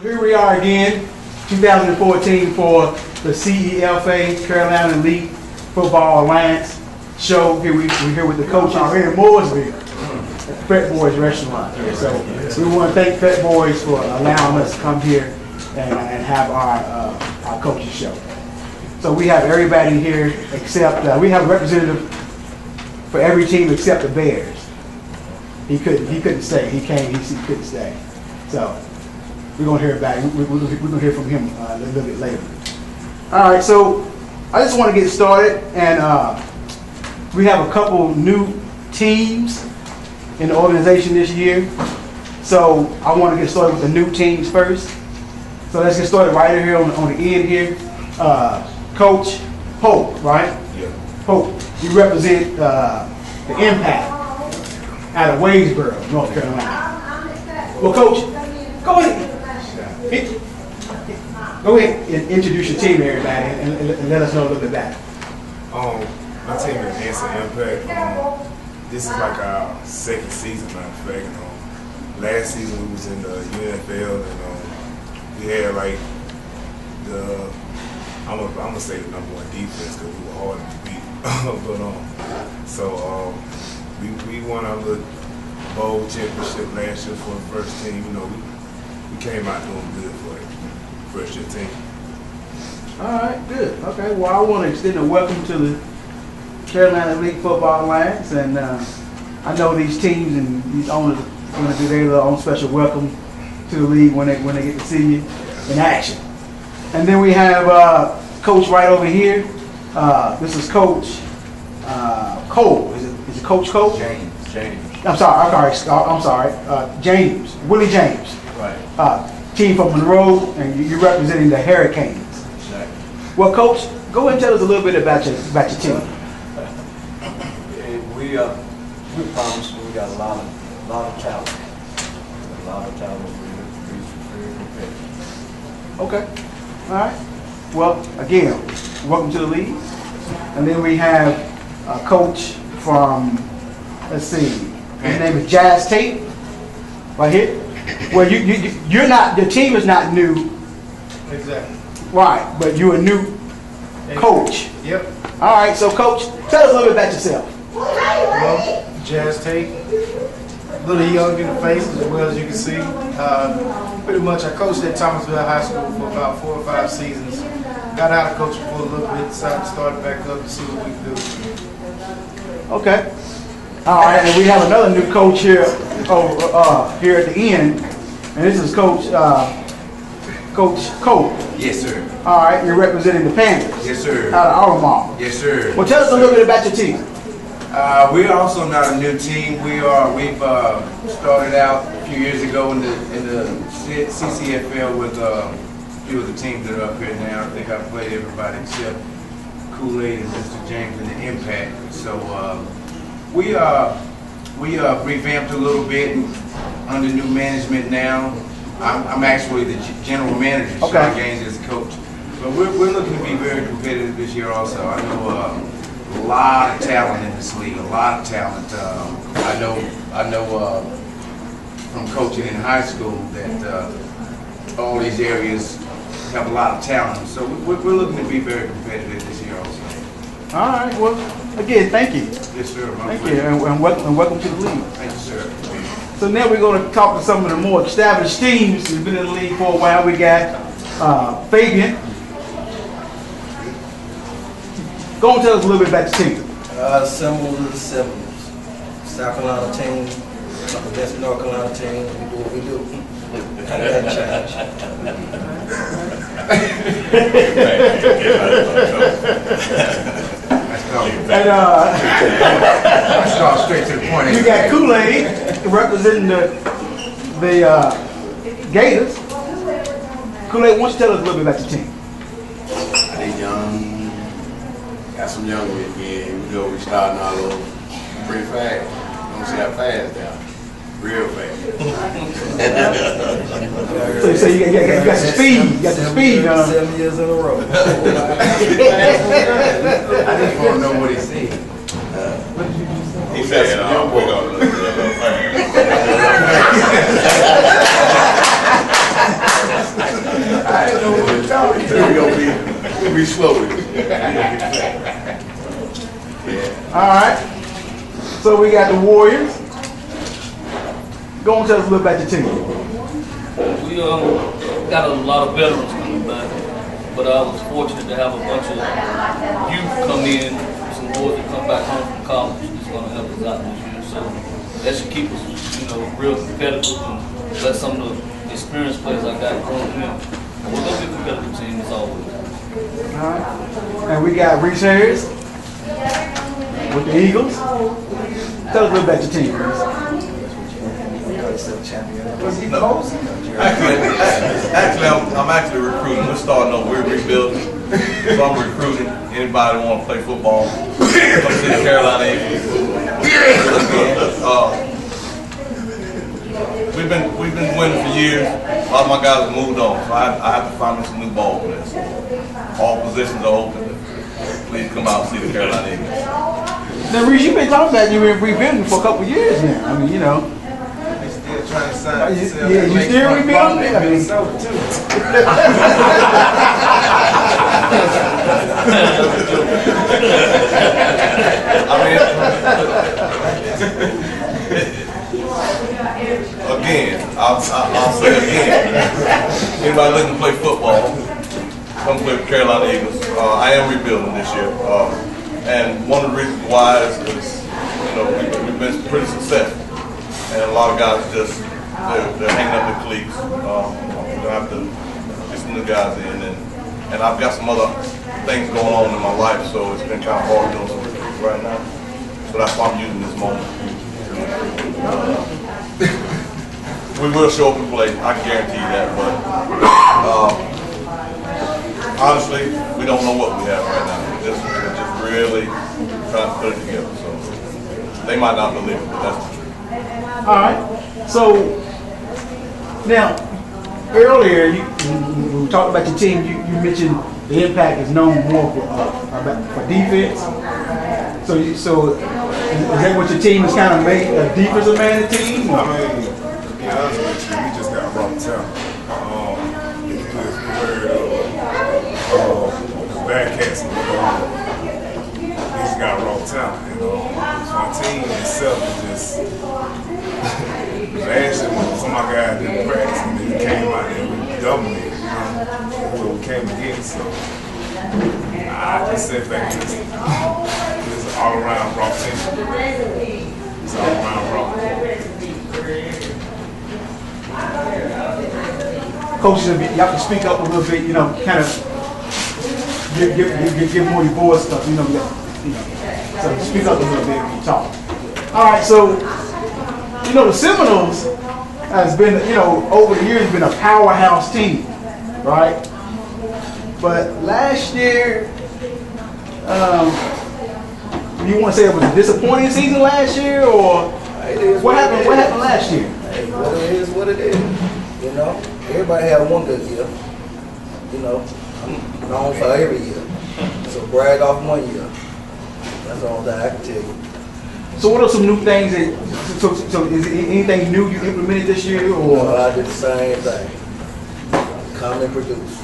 Here we are again, 2014 for the CEFA Carolina Elite Football Alliance show. Here we're here with the coach out here in Mooresville at Fat Boys Restaurant. So we want to thank Fat Boys for allowing us to come here and have our coaching show. So we have everybody here except we have a representative for every team except the Bears. He couldn't stay. He came. He couldn't stay. So we're gonna hear back. We're gonna hear from him a little bit later. All right. So I just want to get started, and we have a couple new teams in the organization this year. So I want to get started with the new teams first. So let's get started right here on the end here. Coach Pope, right? Yeah. Pope, you represent the Impact out of Wadesboro, North Carolina. Well, Coach, go ahead. Go ahead and introduce your team to everybody and let us know a little bit about it. My team is Answer Impact. This is like our second season, matter of fact. Last season we was in the UNFL, and we had like I'm gonna say the number one defense because we were hard to beat. We won our little bowl championship last year for the first team. We came out doing good for it. First year team. All right, good. Okay, well, I want to extend a welcome to the Carolina Elite Football Alliance, and I know these teams and these owners are going to do their own special welcome to the league when they get to see you in action. And then we have Coach right over here. This is Coach Cole. Is it Coach Cole? James. I'm sorry. James. Willie James. Right. Team from Monroe, and you're representing the Hurricanes. Exactly. Well, Coach, go ahead and tell us a little bit about your team. We promise we got a lot of talent. A lot of talent. We're Okay. All right. Well, again, welcome to the league. And then we have a coach from, let's see, his name is Jazz Tate, right here. Well, you're not, your team is not new. Exactly. Right, but you're a new coach. Yep. All right, so Coach, tell us a little bit about yourself. Well, Jazz Tate, a little young in the face as well as you can see. Pretty much I coached at Thomasville High School for about 4 or 5 seasons. Got out of coaching for a little bit, decided to start back up to see what we can do. Okay. All right, and we have another new coach here here at the end, and this is Coach Cole. Yes, sir. All right, you're representing the Panthers. Yes, sir. Out of Albemarle. Yes, sir. Well, tell us a little bit about your team. We're also not a new team. We've started out a few years ago in the CCFL with a few of the teams that are up here now. I think I've played everybody except Kool-Aid and Mr. James in the Impact. So we revamped a little bit under new management now. I'm actually the general manager. Okay. Sean Gaines is the coach. But we're looking to be very competitive this year also. I know a lot of talent in this league, a lot of talent. I know from coaching in high school that all these areas have a lot of talent. So we're looking to be very competitive this year also. All right. Well, again, thank you. Yes, sir. Thank you, and welcome to the league. Thank you, sir. So now we're going to talk to some of the more established teams who've been in the league for a while. We got Fabian. Go and tell us a little bit about the team. Symbols of the symbols. South Carolina team, against North Carolina team. We do what we do. That change. And Let's go straight to the point. you got Kool-Aid representing the Gators. Kool-Aid, why don't you tell us a little bit about your team? They young, got some young ones again. Here we go. We starting all over pretty fast. You don't see how fast they are. Real fast. So you got some speed. You got some speed. 7 years in a row. I just want to know what he said. He said, we're going to look at All right. So we got the Warriors. Go and tell us a little about your team. We got a lot of veterans coming back, but I was fortunate to have a bunch of youth come in, some boys that come back home from college that's going to help us out this year. So that should keep us, real competitive and let some of the experienced players I got growing in. And we're going to be a competitive team as always. All right. And we got Reese Harris with the Eagles. Tell us a little about your team, Reese. Actually, I'm actually recruiting. We're starting over. We're rebuilding. So I'm recruiting anybody who want to play football. Come see the Carolina Eagles. We've been winning for years. A lot of my guys have moved on, so I have to find me some new ball players. All positions are open. Please come out and see the Carolina Eagles. Now, Reese, you've been talking about you've been rebuilding for a couple of years now. I mean, Still trying to sign. you still rebuilding? I mean, Again, I'll say it again. Anybody looking to play football, come play with Carolina Eagles. I am rebuilding this year. And one of the reasons why is because, we've been pretty successful. And a lot of guys just, they're hanging up their cleats. We're going to have to get some new guys in. And I've got some other things going on in my life, so it's been kind of hard doing some recruits right now. So that's why I'm using this moment. We will show up and play, I can guarantee you that, but honestly, we don't know what we have right now. We're just really trying to put it together. So they might not believe it, but that's the truth. all right. So now, earlier we talked about your team. You mentioned the Impact is known more for defense. So is that what your team is kind of made, a defensive-minded team? I mean, to be honest with you, we just got raw talent. If you just heard the bad cats, we just got raw talent. So our team itself is just. Last year, some of my guys didn't practice, and then we came out and we dominated. What we came against. So I just said that it's all-around raw team. It's all-around raw. Coaches, y'all can speak up a little bit, kind of give more your voice stuff, so speak up a little bit when you talk. All right, so, the Seminoles has been, over the years been a powerhouse team, right? But last year, you want to say it was a disappointing season last year, or what happened? What happened last year? Hey, what it is, what it is. Everybody had one good year. I'm known for every year. So brag off 1 year. That's all that I can tell you. So what are some new things so is it anything new you implemented this year, or? I did the same thing. Come and produce.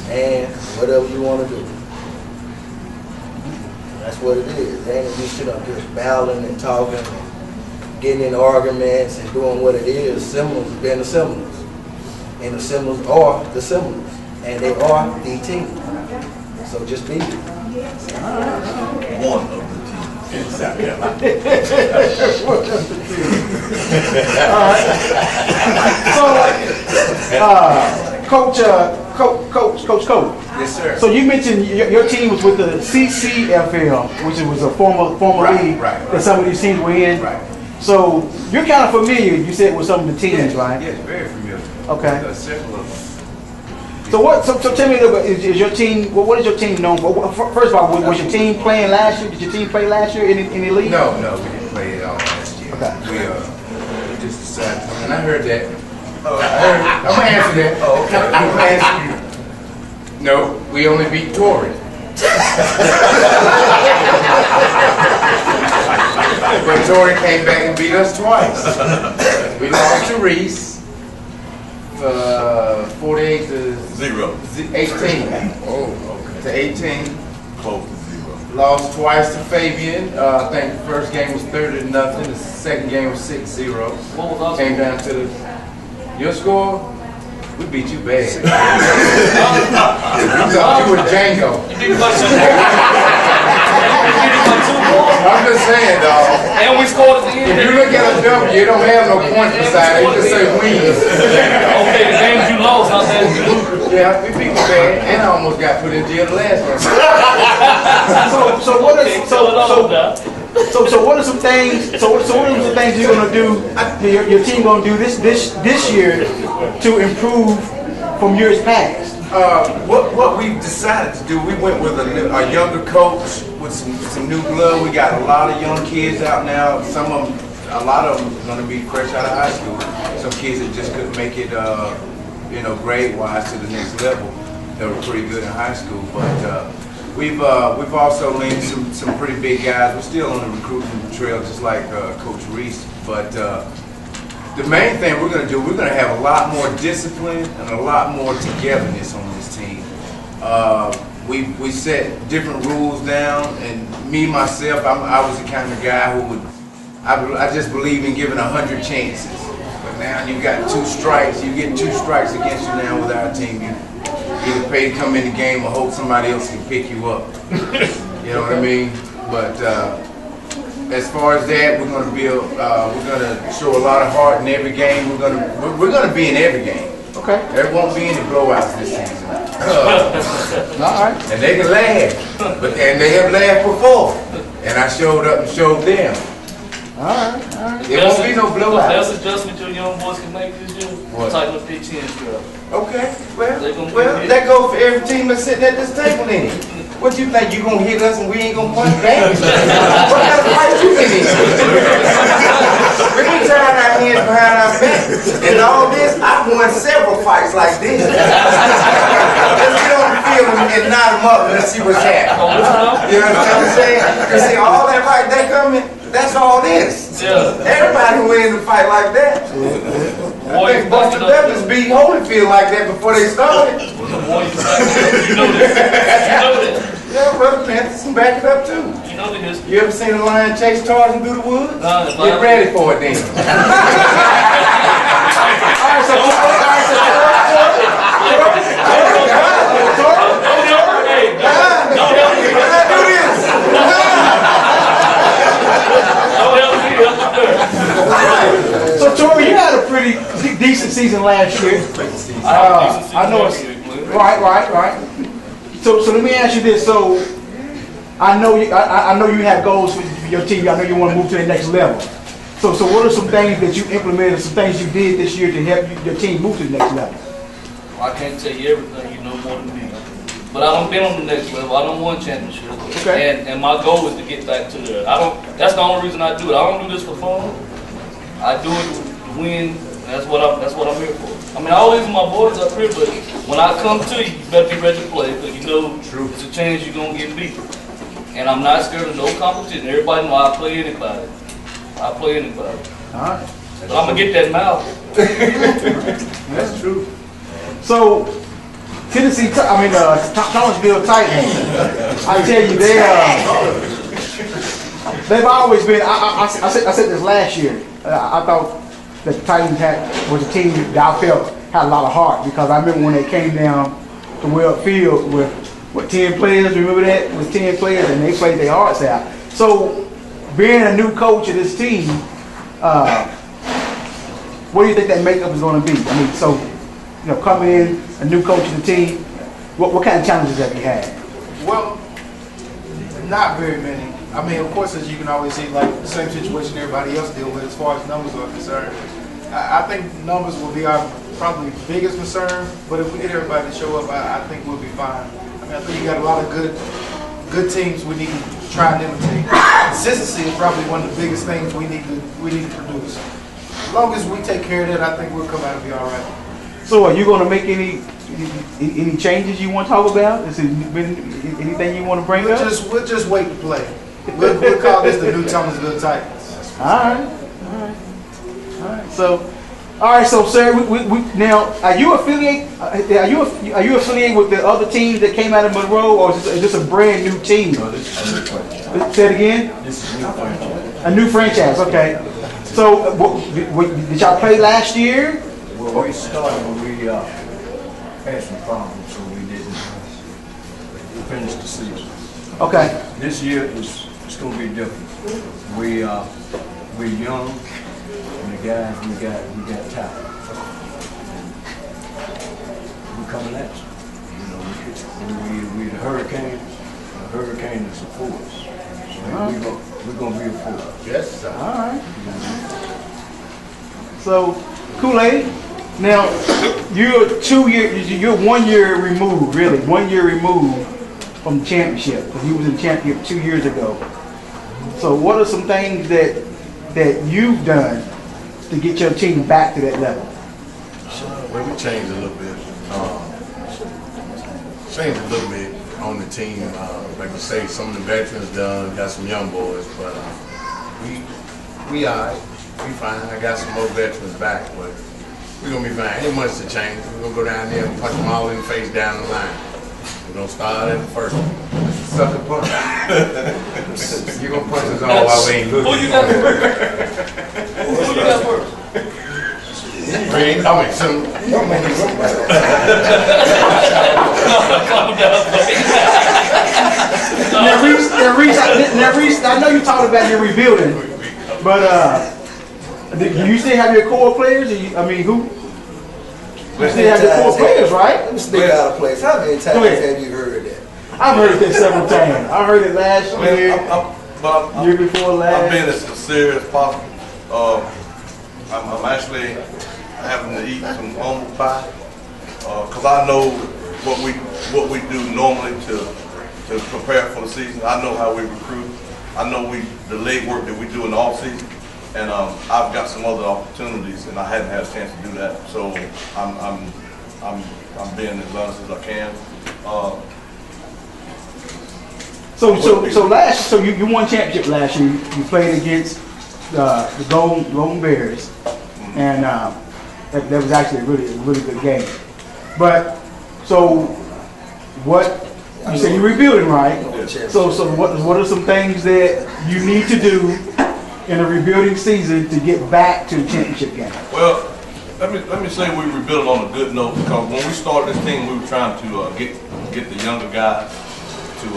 And whatever you want to do. That's what it is. They ain't just just battling and talking and getting in arguments and doing what it is. Seminoles being the Seminoles. And the Seminoles are the Seminoles. And they are the team. So just be it. One of the teams in South Carolina. Coach. Yes, sir. So you mentioned your team was with the CCFL, which was a former league that some of these teams were in. Right. So you're kind of familiar, you said, with some of the teams, right? Yes, very familiar. Okay. Several of them. So tell me a little bit, is your team, what is your team known for? First of all, was your team playing last year? Did your team play last year in the league? No, we didn't play it all last year. Okay. We just decided, and I heard that. I'm gonna answer that. Oh, okay. I'm gonna answer you. No, we only beat Torrey. But Torrey came back and beat us twice. We lost to Reese. 48 to 0. 18. Oh, okay. To 18. Close to 0. Lost twice to Fabian. I think the first game was 30-0. The second game was 6-0. What was our Came score? down to your score. We beat you bad. You thought you were Django. You beat by 2 more. I'm just saying, dog. And we scored at the end. If you look at a W, you don't have no points beside it. You just say wins. Okay, the games you lost, not that you lose. Yeah, we beat you bad, and I almost got put in jail the last one. So what is Okay, tell it all about. so what are some things? So what are some things you're gonna do? Your team gonna do this year to improve from years past? What we've decided to do, we went with a younger coach with some new blood. We got a lot of young kids out now. A lot of them are going to be fresh out of high school. Some kids that just couldn't make it, grade-wise to the next level. They were pretty good in high school, but we've also linked some pretty big guys. We're still on the recruiting trail, just like Coach Reese, but. The main thing we're going to do, we're going to have a lot more discipline and a lot more togetherness on this team. We set different rules down, and me, myself, I was the kind of guy who I just believe in giving 100 chances. But now you got 2 strikes, you get 2 strikes against you now with our team. You either pay to come in the game or hope somebody else can pick you up. You know what I mean? But as far as that, we're going to build. We're going to show a lot of heart in every game. We're going to be in every game. Okay. There won't be any blowouts this season. All right. And they can laugh, and they have laughed before. And I showed up and showed them. All right. There won't be no The blowouts. best adjustment your young boys can make this year, What? tighten up their chin strap. Okay, They gonna well, get hit. that goes for every team that's sitting at this table in it. What you think, you gonna hit us and we ain't gonna punch back? What kind of fight you in here? We be tying our hands behind our back. And all this, I've won several fights like this. Let's get on the field and knot them up and let's see what's happening. You know what I'm saying? Because see, all that right there coming, that's all this. Yeah. Everybody can win in a fight like that. I think Buster Douglas beat Holyfield like that before they started. You know this. You know this. Yeah, brother Panthers can back it up too. You know the history. You ever seen a lion chase Tarzan through the woods? Nah, Get ready for it then. So Tori, you had a pretty decent season last year. I know it's right. So let me ask you this. So I know you have goals for your team. I know you want to move to the next level. So what are some things that you implemented, some things you did this year to help your team move to the next level? I can't tell you everything, you know more than me. But I done been on the next level. I done won championships. Okay. And my goal is to get back to there. That's the only reason I do it. I don't do this for fun. I do it to win. That's what I'm here for. I mean, I always my boys up here, but when I come to you, you better be ready to play because you know it's a chance you're gonna get beat. And I'm not scared of no competition. Everybody know I play anybody. All right. But I'm gonna get that mouth. That's true. So Tennessee, Thomasville Titans. I tell you, they've always been. I said this last year. I thought that the Titans was a team that I felt had a lot of heart because I remember when they came down to Weld Field with 10 players. Remember that? It was 10 players and they played their hearts out. So being a new coach of this team, what do you think that makeup is going to be? I mean, so coming in a new coach of the team, what kind of challenges have you had? Well, not very many. I mean, of course, as you can always see, like the same situation everybody else deal with as far as numbers are concerned. I think numbers will be our probably biggest concern, but if we get everybody to show up, I think we'll be fine. I mean, I think you got a lot of good teams we need to try and imitate. Consistency is probably one of the biggest things we need to produce. As long as we take care of that, I think we'll come out and be all right. So are you going to make any changes you want to talk about? Is there been anything you want to bring up? We'll just wait to play. We'll call this the new Thomasville Titans. All right. So All right, so sir, now are you affiliated? Are you affiliated with the other teams that came out of Monroe, or is this a brand new team? No, this is a new franchise. Say it again. This is a new franchise. A new franchise. Okay. So did y'all play last year? Well, we started, but we had some problems, so we didn't finish the season. Okay. This year it's going to be different. We're young, and the guys we got talent. We're coming at you. You know, we the hurricane. The hurricane is a force. So we're going to be a force. Yes, sir. All right. So, Kool-Aid. Now, you're 1 year removed, really, 1 year removed from the championship, because you was in the championship 2 years ago. So, what are some things that you've done to get your team back to that level? Well, we changed a little bit. Changed a little bit on the team. Like you say, some of the veterans done, got some young boys, but we all right. We fine. I got some more veterans back, but we're gonna be fine. Ain't much to change. We're gonna go down there and punch them all in the face down the line. We're gonna start at the first one. Sucker punch. You're gonna punch us all while we ain't looking. Who you got first? Who you got first? Ring, I mean, some. Now, Reese, I know you talked about your rebuilding, but do you still have your core players? Who? You still have your core players, right? Let me speak out of place. How many times have you heard that? I've heard that several times. I heard it last year, year before last. I'm being as sincere as possible. I'm actually having to eat some humble pie because I know what we do normally to prepare for the season. I know how we recruit. I know the leg work that we do in the off season, and I've got some other opportunities, and I hadn't had a chance to do that. So I'm being as honest as I can. So you won championship last year. You played against the Golden Bears, and that was actually a really good game. But so what? You say you're rebuilding, right? So what are some things that you need to do in a rebuilding season to get back to the championship game? Well, let me say we rebuilt on a good note, because when we started this team, we were trying to get the younger guys to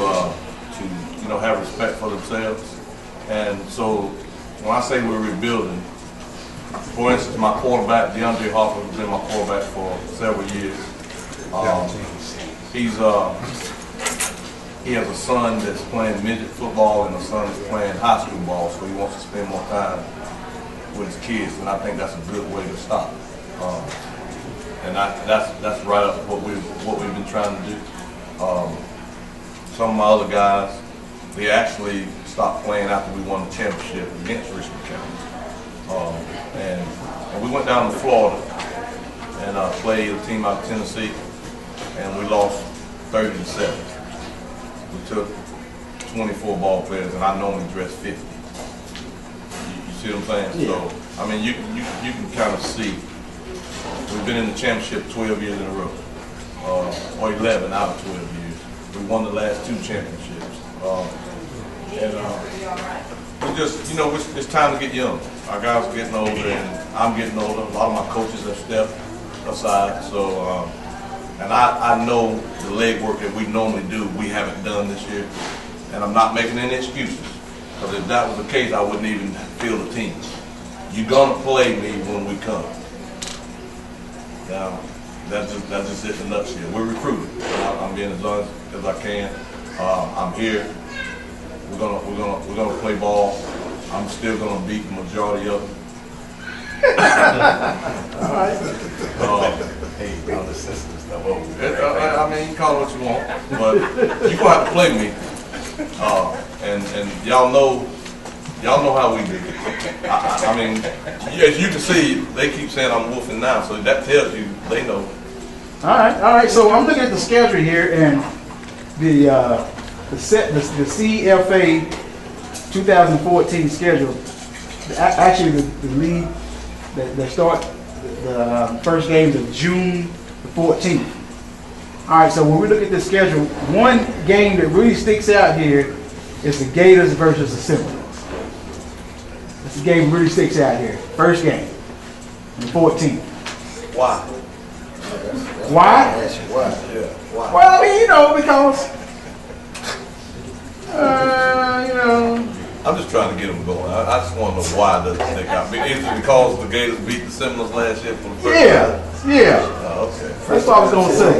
have respect for themselves. And so when I say we're rebuilding, for instance, my quarterback, DeAndre Harper, has been my quarterback for several years. He has a son that's playing midget football and a son that's playing high school ball, so he wants to spend more time with his kids, and I think that's a good way to stop. And that's right up what we've been trying to do. Some of my other guys, they actually stopped playing after we won the championship against Richmond County. And we went down to Florida and played a team out of Tennessee, and we lost 30-7. We took 24 ball players, and I normally dress 50. You see what I'm saying? Yeah. So, I mean, you can kind of see. We've been in the championship 12 years in a row, or 11 out of 12 years. We won the last 2 championships. We just, it's time to get young. Our guys are getting older, and I'm getting older. A lot of my coaches have stepped aside, so. And I know the leg work that we normally do, we haven't done this year. And I'm not making any excuses. Because if that was the case, I wouldn't even field the team. You're going to play me when we come. Now, that's just it in a nutshell. We're recruiting. I'm being as honest as I can. I'm here. We're gonna play ball. I'm still gonna beat the majority of them. All right. Hey, all the sisters. I mean, you call it what you want, but you're gonna have to play me. And y'all know how we do. I mean, as you can see, they keep saying I'm wolfing now, so that tells you they know. All right. So I'm looking at the schedule here, and the CEFA 2014 schedule. Actually, the league, the The first game is June the 14th. All right, so when we look at the schedule, one game that really sticks out here is the Gators versus the Seminoles. This game really sticks out here. First game, the 14th. Why? Why? Yeah. Why? Well, I mean, you know, because, I'm just trying to get them going. I just want to know why does it stick out. Is it because the Gators beat the Seminoles last year for the first time? Yeah. Oh, okay. That's what I was gonna say.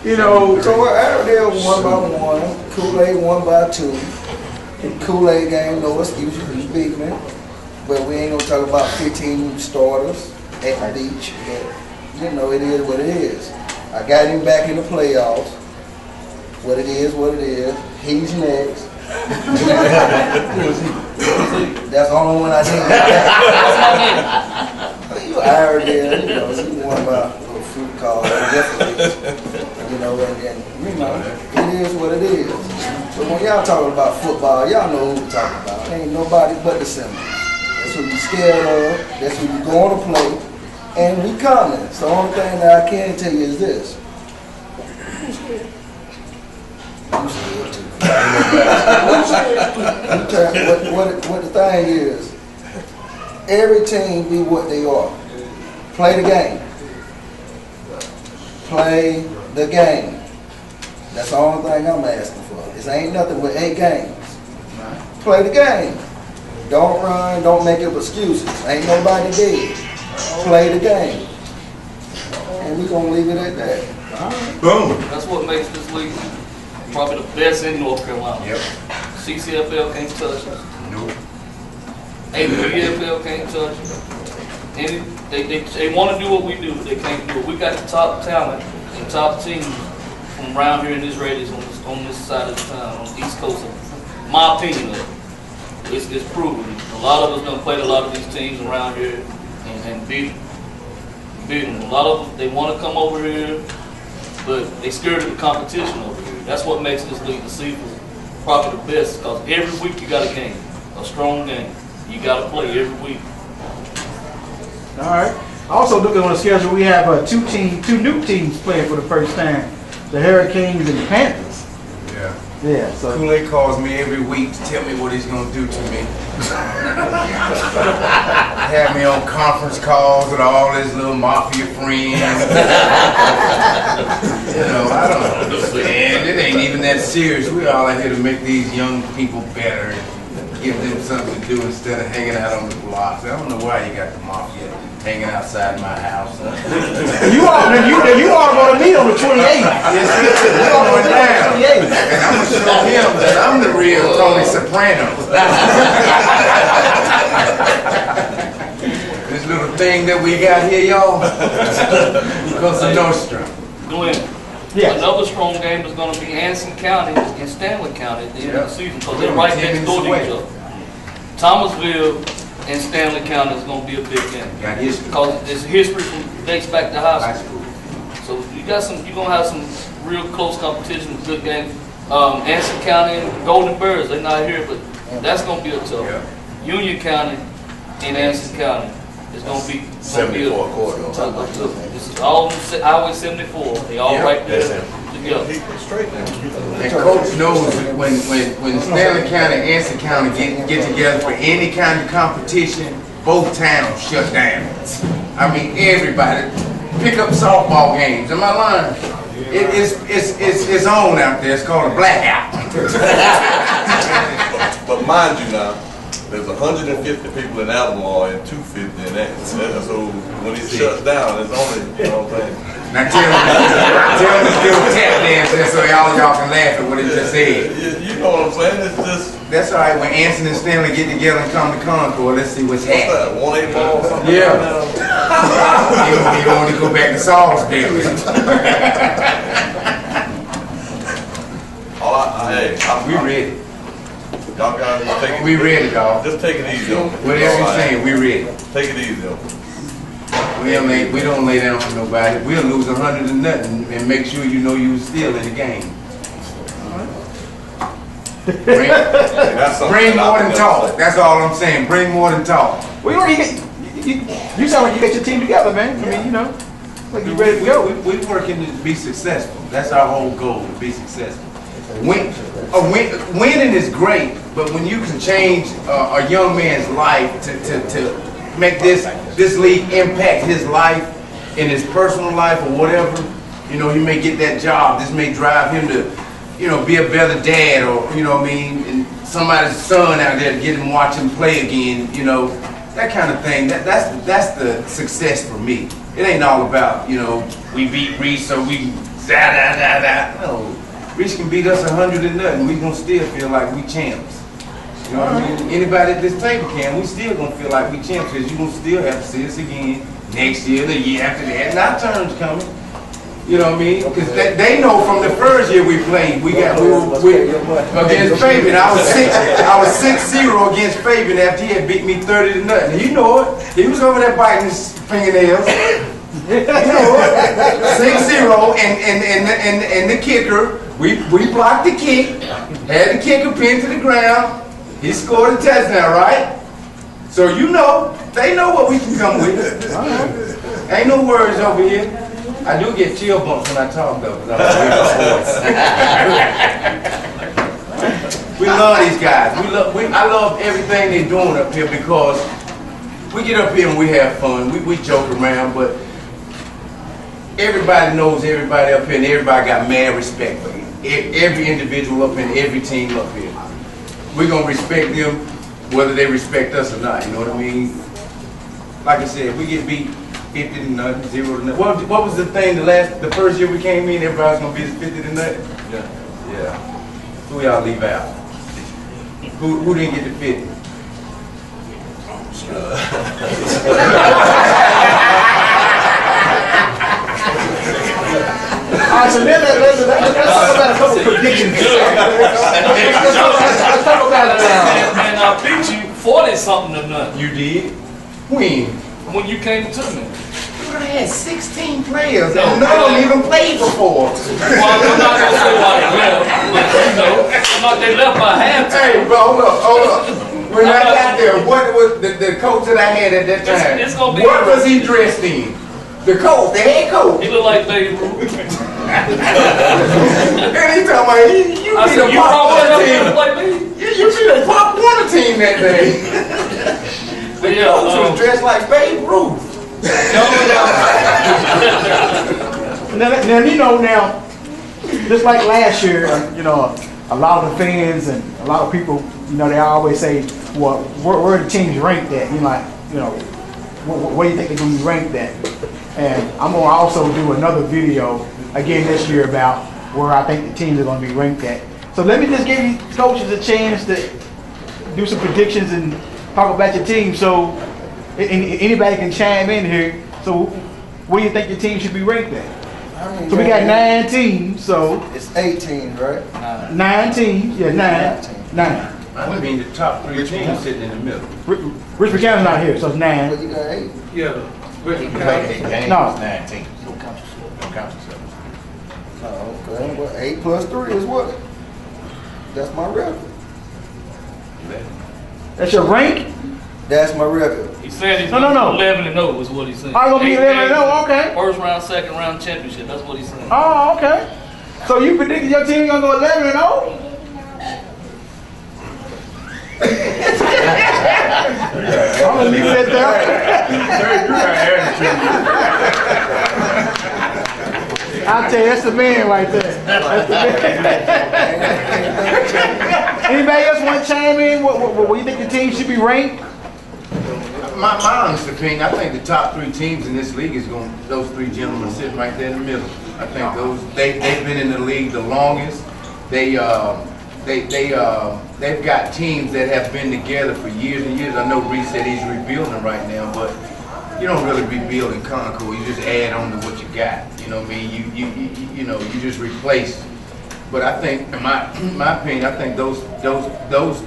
You know, So Airedale won by 1, Kool-Aid won by 2. The Kool-Aid game, no excuses, he's big man. But we ain't gonna talk about 15 starters at the beach. But, you know, it is what it is. I got him back in the playoffs. What it is, what it is. He's next. That's the only one I did. You Airedale, you know, he won by a little fruit call. You know, and you know, it is what it is. But when y'all talking about football, y'all know who we're talking about. Ain't nobody but the Seminoles. That's who you scared of. That's who you going to play. And we coming. So the only thing that I can tell you is this. What the thing is, every team be what they are. Play the game. Play the game. That's the only thing I'm asking for. This ain't nothing but 8 games. Play the game. Don't run, don't make up excuses. Ain't nobody dead. Play the game. And we're gonna leave it at that. Boom. That's what makes this league probably the best in North Carolina. Yep. CCFL can't touch us. Nope. APFL can't touch us. And they want to do what we do, but they can't do it. We got the top talent and top teams from around here in this radius on this side of the town, on the East Coast. My opinion of it. It's proven. A lot of us done played a lot of these teams around here and beat them. A lot of them, they want to come over here, but they scared of the competition over here. That's what makes this league, the CEFA, probably the best, because every week you got a game, a strong game. You got to play every week. all right. Also looking on the schedule, we have two new teams playing for the first time. The Hurricanes and the Panthers. Yeah. Yeah, so Kool-Aid calls me every week to tell me what he's gonna do to me. Have me on conference calls with all his little mafia friends. You know, I don't understand. It ain't even that serious. We're all out here to make these young people better and give them something to do instead of hanging out on the blocks. I don't know why you got the mafia hanging outside my house. you all going to meet on the 28th. Yes, we're going down. And I'm gonna show him that I'm the real Tony Soprano. This little thing that we got here, y'all, because of Nostrum. Glenn, Yes. another strong game is going to be Anson County and Stanley County at the end of the season, because they're right next door to each other. Thomasville and Stanley County is going to be a big game. Got history. Because it's history from dates back to high High school. school. So you're going to have some real close competition, good games. Anson County and Golden Bears, they're not here, but that's going to be a tough. Yeah. Union County and Anson County is going to be 74 quarter. This is all Highway 74. They all right there together. And Coach knows that when Stanley County and Anson County get together for any kind of competition, both towns shut down. I mean, everybody pick up softball games. Am I lying? It's on out there. It's called a blackout. But mind you now, there's 150 people in Albemarle and 250 in that. So when it shuts down, it's only, you know what I'm saying? Now tell me this little tap dance so y'all can laugh at what he just said. You know what I'm saying? It's just, That's all right. When Anson and Stanley get together and come to Concord, let's see what's what's happening. that, 1-8 ball or something? Yeah. You want to go back to Salisbury. We ready. Y'all guys just take it. We ready, dog. Just take it easy on me. Whatever you're saying, we ready. Take it easy on me. We don't lay down for nobody. We'll lose 100 to nothing and make sure you know you were still in the game. Bring more than talk. That's all I'm saying. Bring more than talk. We already, You sound like you got your team together, man. I mean, you know, like you ready to go. We're working to be successful. That's our whole goal, to be successful. Winning is great, but when you can change a young man's life to make this league impact his life in his personal life or whatever, you know, he may get that job. This may drive him to, you know, be a better dad, or, you know what I mean, and somebody's son out there to get him watch him play again, you know, that kind of thing. That's the success for me. It ain't all about, you know, we beat Reese, so we da. No, Reese can beat us 100-0. We gonna still feel like we champs. You know what I mean? Anybody at this table can. We still gonna feel like we champs, because you gonna still have to see us again next year, the year after that, and our turn's coming. You know what I mean? Because they know from the first year we played, we against Fabian. I was 6-0 against Fabian after he had beat me 30-0. You know it. He was over there biting his fingernails. You know it. 6-0, and the kicker, we blocked the kick, had the kicker pinned to the ground. He scored a touchdown, right? So you know, they know what we can come with. Ain't no worries over here. I do get chill bumps when I talk though, because I'm a voice. We love these guys. I love everything they're doing up here, because we get up here and we have fun. We joke around, but everybody knows everybody up here, and everybody got mad respect for every individual up here and every team up here. We're going to respect them whether they respect us or not, you know what I mean? Like I said, if we get beat 50-0, 0-0. What was the thing the first year we came in, everybody's gonna be 50-0? Yeah. Who y'all leave out? Who didn't get the 50? Alright, so let's talk about a couple predictions. Let's talk about it. Man, I beat you 40-something-0. You did? When? When you came to me. I had 16 players, and none of them even played before. Well, I'm not going to say why they left, but they left by halftime. Hey, bro, hold up. When I got there, what was the coach that I had at that time? It's gonna be what was he dressed in? The coach, the head coach. He looked like Babe Ruth. And he talking about, you I be said, the you pop brought one that team. up like me? You should have pop one team that day. The coach was dressed like Babe Ruth. Now, just like last year, you know, a lot of the fans and a lot of people, you know, they always say, well, where are the teams ranked at? You know, where do you think they're going to be ranked at? And I'm going to also do another video again this year about where I think the teams are going to be ranked at. So let me just give you coaches a chance to do some predictions and talk about your team. So anybody can chime in here. So where do you think your team should be ranked at? So we got 9 teams, so. It's 8 teams, right? 9 teams, yeah, 9. I mean the top 3 teams sitting in the middle. Richmond County's not here, so it's 9. Well, you got 8. Yeah. No. 9 teams. Don't count yourself. Oh, okay. Well, 8 plus 3 is what? That's my record. That's your rank? That's my record. He said he's No. 11-0 is what he's saying. I'm going to be 11-0, okay. First round, second round championship. That's what he's saying. Oh, okay. So you predicted your team going to go 11-0? I'm going to leave it at that. I'll tell you, that's the man right there. That's the man. Anybody else want to chime in? What you think the team should be ranked? My honest opinion, I think the top 3 teams in this league is going. Those 3 gentlemen sitting right there in the middle. I think they've been in the league the longest. They've got teams that have been together for years and years. I know Reese said he's rebuilding right now, but you don't really rebuild in Concord. You just add on to what you got. You know what I mean? You know, you just replace. But I think, in my opinion, I think those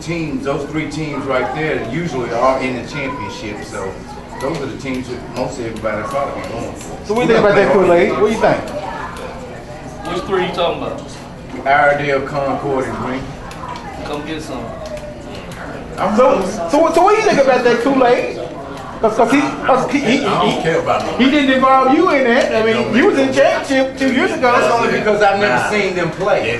teams, those 3 teams right there, usually are in the championship. So those are the teams that most everybody probably be going for. So what do you think about that, Kool-Aid? What do you think? Which 3 you talking about? Iredale, Concord, and Green. Come get some. So what do you think about that, Kool-Aid? Cause I don't care about no he didn't involve you in that. I mean, you was in championship 2 years ago. That's only because I've never seen them play. I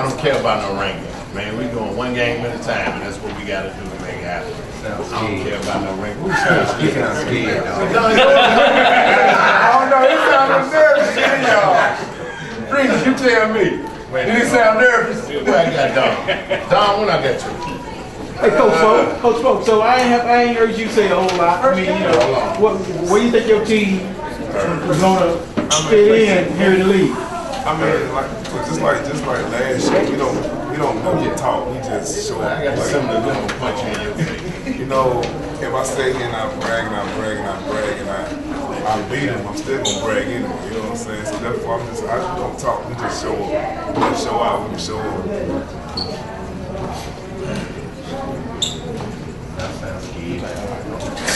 don't care about no ranking. Man, we going one game at a time, and that's what we got to do to make it happen. I don't care about no ranking. Who's speaking out scared, dog? I don't know. He sounded nervous, y'all. Dreams, you tell me. Did he sound nervous? Where I got Don? Don, when I got you? Hey, Coach Folk. So I ain't heard you say a whole lot. I mean, you know, where you think your team is gonna fit in here in the league? I mean, just like last year, we don't know talk. We just show up. I got something to do. Punch you in your face. You know, if I stay here and I brag and I beat him, I'm still gonna brag anyway. You know what I'm saying? So therefore, I don't talk. We just show up. We just show out. We show up.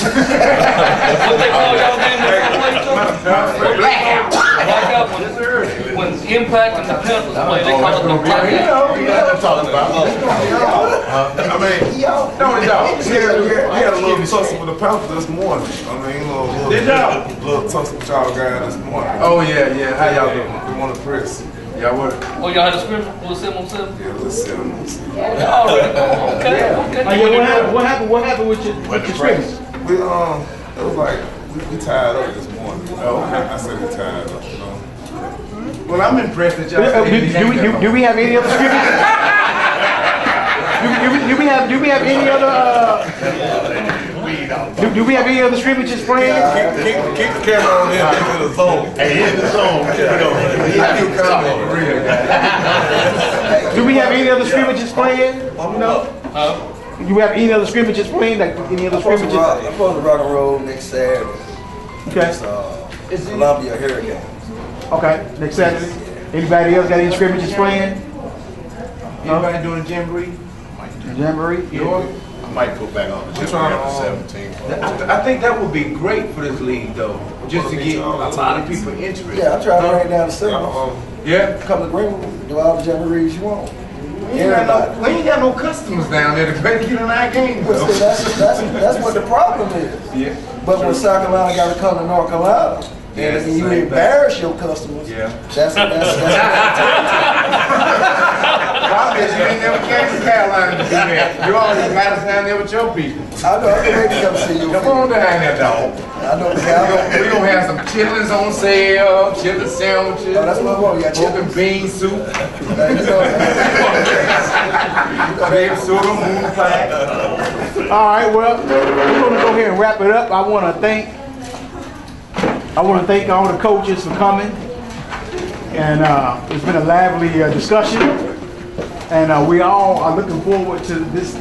What they call y'all Blackout. When Impact and the Panthers play, they call it the blackout. You know what I'm talking about. I mean, Don't dog. he had a little tussle with the Panthers this morning. I mean, a little tussle with y'all guys this morning. Oh, yeah. How y'all doing? We want to press. Y'all what? Oh, y'all had a scrimmage? Was it 7-on-7? Yeah, let's see. Okay. What happened with your scrimmage? It was like we tied up this morning. I said we tied up, you know. Well, I'm impressed that y'all. Do we have any other scrimmages? Do we have any other? Do we have any other scrimmages planned? Keep the camera on him into the zone. Hey, in the zone. Do we have any other scrimmages planned? No. Do we have any other scrimmages planned? Like any other scrimmages? I'm supposed to rock and roll next Saturday. Okay. It's Columbia Hurricanes. Okay. Next Saturday. Anybody else got any scrimmages planned? Anybody doing a jamboree? Jamboree? I might put back on the gym after 17. I think that would be great for this league, though, just to get a lot of people interested. Yeah, I try to bring down the cinema. Yeah? Come to Greenwood, do all the jamborees you want. We ain't got no customers down there to get in our game. Well, see, that's what the problem is. Yeah. But when South Carolina got to come to North Carolina, and you embarrass your customers, that's Problem is you ain't never came to Carolina to do that. You always got us down there with your people. I know, I can wait to come see you. Come on down there, dog. I know the Carolina. We're going to have some chitlins on sale, chitlin sandwiches. Oh, that's what I want. We got pork and bean soup. Crab soda, moon pie. All right, well, we're going to go ahead and wrap it up. I want to thank all the coaches for coming. And it's been a lively discussion. And we all are looking forward to this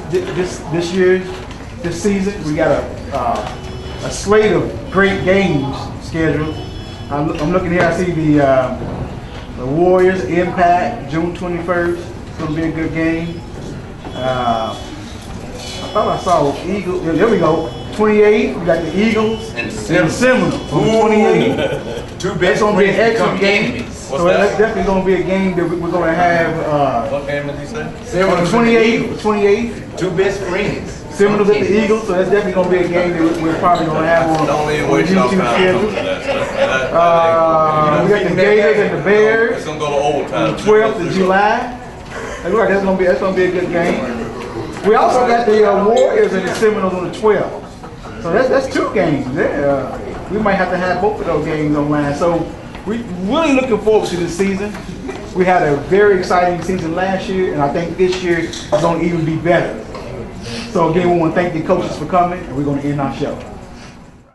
season. We got a slate of great games scheduled. I'm looking here. I see the Warriors Impact June 21st. It's going to be a good game. I thought I saw Eagles. There we go. 28th. We got the Eagles and the Seminoles on the 28th. Two best going to be an friends excellent become game. enemies. So that's definitely going to be a game that we're going to have. What game did he say? Seminoles 28th. Two best friends. Seminoles at the Eagles. So that's definitely going to be a game that we're probably going to have on Don't even waste y'all YouTube time schedule. doing that. We got the Gators and the Bears. It's gonna go to overtime. 12th of July. That's right. That's gonna be a good game. We also got the Warriors and the Seminoles on the 12th. So that's two games. We might have to have both of those games online. So we're really looking forward to this season. We had a very exciting season last year, and I think this year is going to even be better. So again, we want to thank the coaches for coming, and we're going to end our show.